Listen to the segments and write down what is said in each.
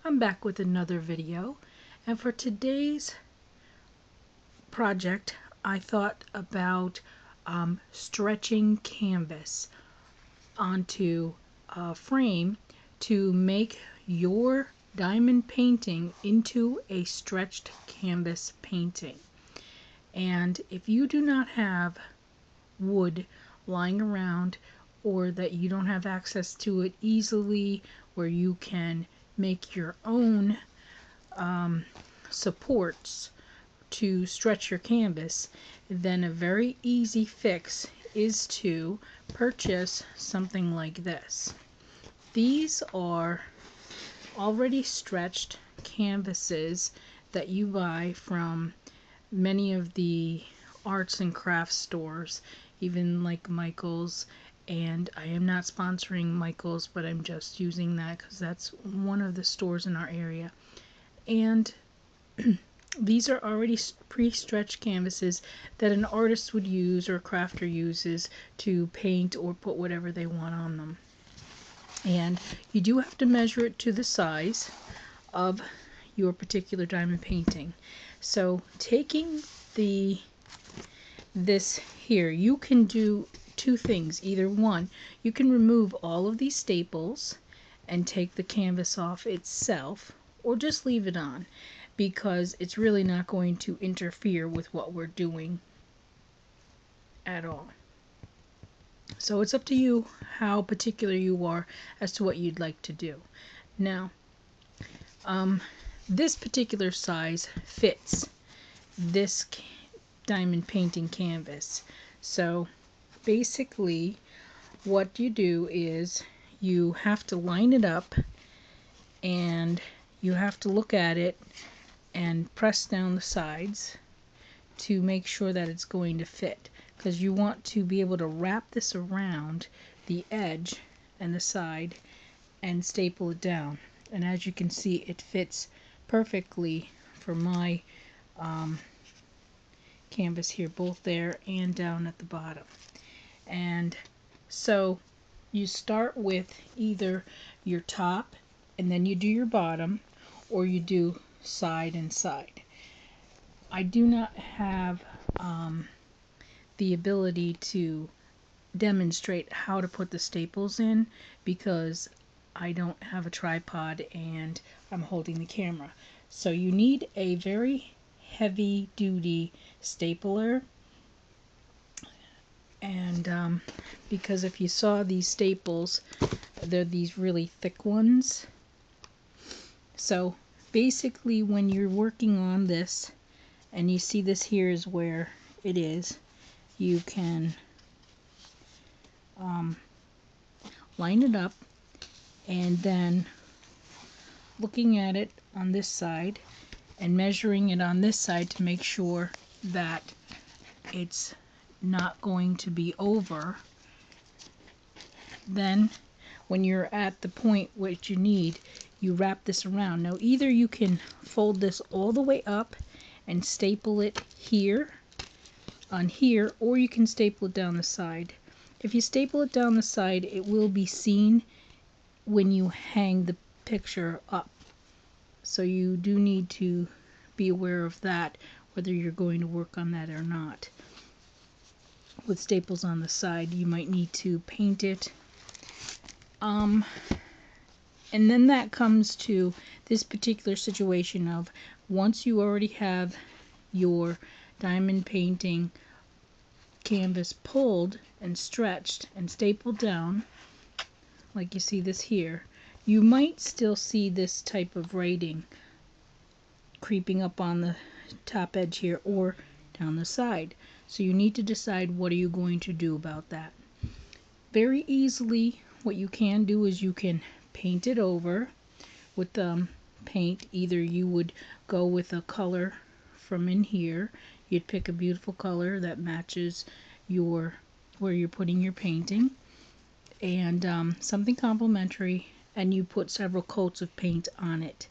I'm back with another video, and for today's project I thought about stretching canvas onto a frame to make your diamond painting into a stretched canvas painting. And if you do not have wood lying around, or that you don't have access to it easily where you can make your own supports to stretch your canvas, then a very easy fix is to purchase something like this. These are already stretched canvases that you buy from many of the arts and crafts stores, even like Michael's. And I am not sponsoring Michael's, but I'm just using that because that's one of the stores in our area. And these are already pre-stretched canvases that an artist would use or a crafter uses to paint or put whatever they want on them. And you do have to measure it to the size of your particular diamond painting. So taking this here, you can do two things. Either one, you can remove all of these staples and take the canvas off itself, or just leave it on because it's really not going to interfere with what we're doing at all. So it's up to you how particular you are as to what you'd like to do. Now, this particular size fits this diamond painting canvas. So basically what you do is you have to line it up and you have to look at it and press down the sides to make sure that it's going to fit, because you want to be able to wrap this around the edge and the side and staple it down. And as you can see, it fits perfectly for my canvas here, both there and down at the bottom. And so you start with either your top and then you do your bottom, or you do side and side. I do not have the ability to demonstrate how to put the staples in because I don't have a tripod and I'm holding the camera. So you need a very heavy duty stapler, and because if you saw these staples, they're these really thick ones. So basically when you're working on this and you see this here is where it is, you can line it up and then looking at it on this side and measuring it on this side to make sure that it's not going to be over. Then when you're at the point which you need, you wrap this around. Now either you can fold this all the way up and staple it here on here, or you can staple it down the side. If you staple it down the side, it will be seen when you hang the picture up. So you do need to be aware of that, whether you're going to work on that or not. With staples on the side, you might need to paint it. And then that comes to this particular situation of once you already have your diamond painting canvas pulled and stretched and stapled down, like you see this here, you might still see this type of writing creeping up on the top edge here or down the side. So you need to decide what are you going to do about that. Very easily, what you can do is you can paint it over with paint. Either you would go with a color from in here, you'd pick a beautiful color that matches your where you're putting your painting, and something complementary, and you put several coats of paint on it.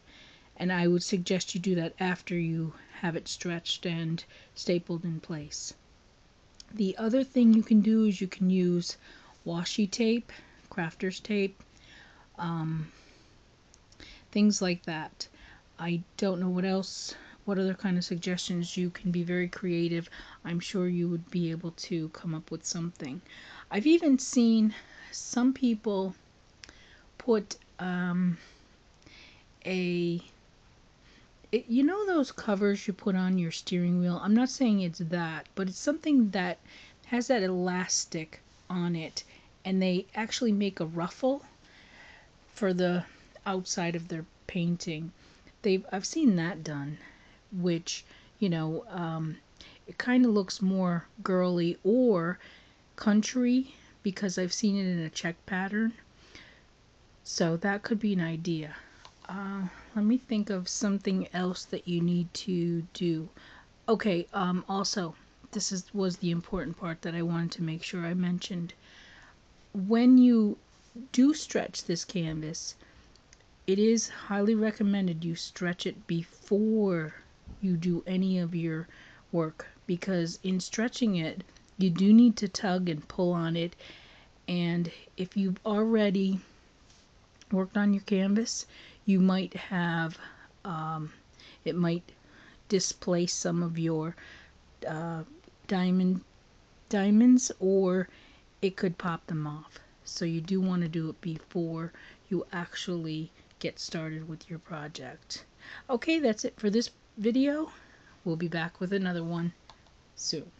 And I would suggest you do that after you have it stretched and stapled in place. The other thing you can do is you can use washi tape, crafter's tape. things like that. I don't know what other kind of suggestions. You can be very creative. I'm sure you would be able to come up with something. I've even seen some people put you know those covers you put on your steering wheel? I'm not saying it's that, but it's something that has that elastic on it, and they actually make a ruffle for the outside of their painting. I've seen that done, which, you know, it kind of looks more girly or country because I've seen it in a check pattern. So that could be an idea. Let me think of something else that you need to do. Okay, also, was the important part that I wanted to make sure I mentioned. When you do stretch this canvas, it is highly recommended you stretch it before you do any of your work, because in stretching it, you do need to tug and pull on it, and if you've already worked on your canvas, you might have it might displace some of your uh, diamonds, or it could pop them off. So you do want to do it before you actually get started with your project. Okay, that's it for this video. We'll be back with another one soon.